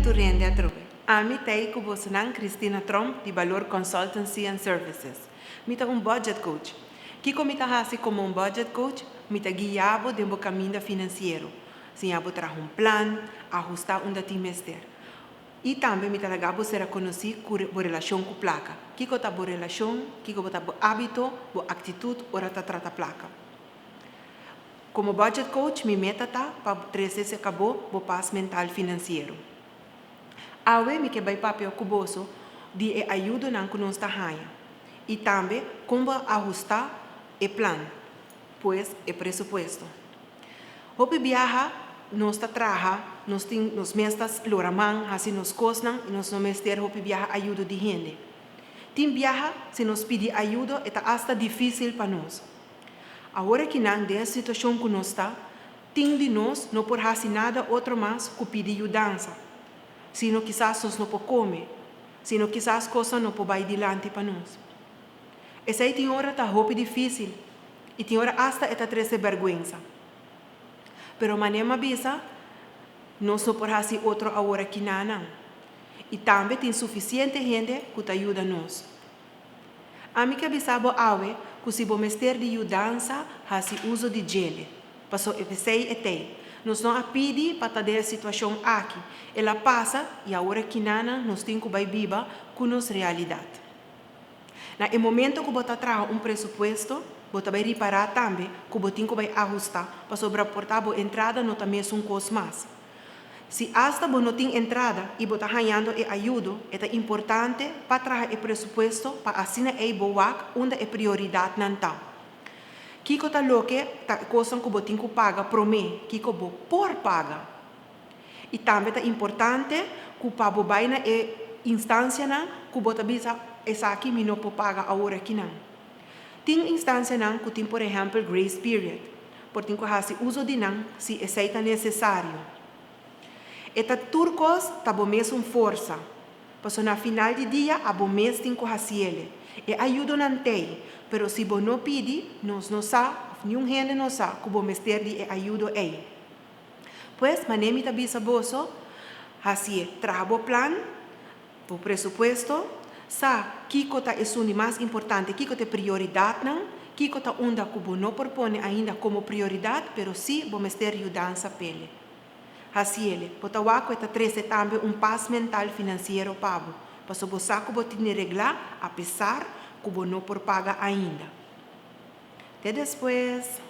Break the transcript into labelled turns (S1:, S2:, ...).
S1: tu rende a trove. Ami tei kubosanang Cristina Trump de Valor Consultancy and Services. Mita budget coach. Kiko mita hasi como budget coach, mita guiabo de um caminho financeiro. Sim, abo tra plan, ajustar timester. E também mita lagabo será conhecido por relação com placa. Kiko tá por relação, kiko bota por hábito, por atitude, ora tá trata placa. Como budget coach, minha meta tá para trazer se acabou o paz mental financeiro. Awe mi que vai papel cuboso de ajuda não que nós raia. E também como ajustar o plano, pois o presupuesto. Hopi viaja, nós traja, nos mestas loraman, assim nos cosnan, e nos mester hopi viaja ajuda de gente. Tim viaja, se nos pede ajuda, é hasta difícil para nós. Agora que não de situação que nós está, tim de nós não por fazer nada outro mais que pedir ajudança. Sino quizás nós não podemos comer, sino quizás coisas não podem ir adiante para nós. Essa aí tem hora tá roupa difícil, e tem hora hasta esta treze vergonha. Pero manema bisa, nós não podemos fazer outro agora que não. E também tem suficiente gente que te ajuda nós. A mim que bisabo awe, que se bom mester de ajudança, faz uso de gele. Passou efecei e tem. Nós não pedimos para ter a situação aqui. Ela passa e agora que nana nós temos que viver com nossa realidade. No momento que você traz presupuesto, você vai reparar também que você tem que ajustar para sobreportar a entrada não também é coisa mais. Se hasta você não tem entrada e você está ganhando ajuda, é importante para trazer o presupuesto para assim é boa onde é prioridade não está. Kiko tá loke, tá coisa que botin que paga pro me, kiko bo por paga. E também é importante que para bo vai na instância na que bota bisa essa aqui me não paga a hora que não. Tem instância não que tem por exemplo grace period, porque que faz uso de não se é necessário. Eta turcos tá bo mesmo força, porque na final de dia a bo mês tem que fazer ele. E ajuda não tem, pero se você não pede, nós não sabe, nenhum gente não sabe que você mester de ajuda aí. Pois, manemi ta bisa boso, assim, trabalho plan, o presupuesto, sa, kiko ta é o mais importante, kiko te prioridade não, kiko ta onda que você não propõe ainda como prioridade, pero se você mester ajudança pele. Assim ele, potawako eta trece também paz mental financeiro pabo. Para você que você tem que reglar, apesar que você não por paga ainda. Até depois.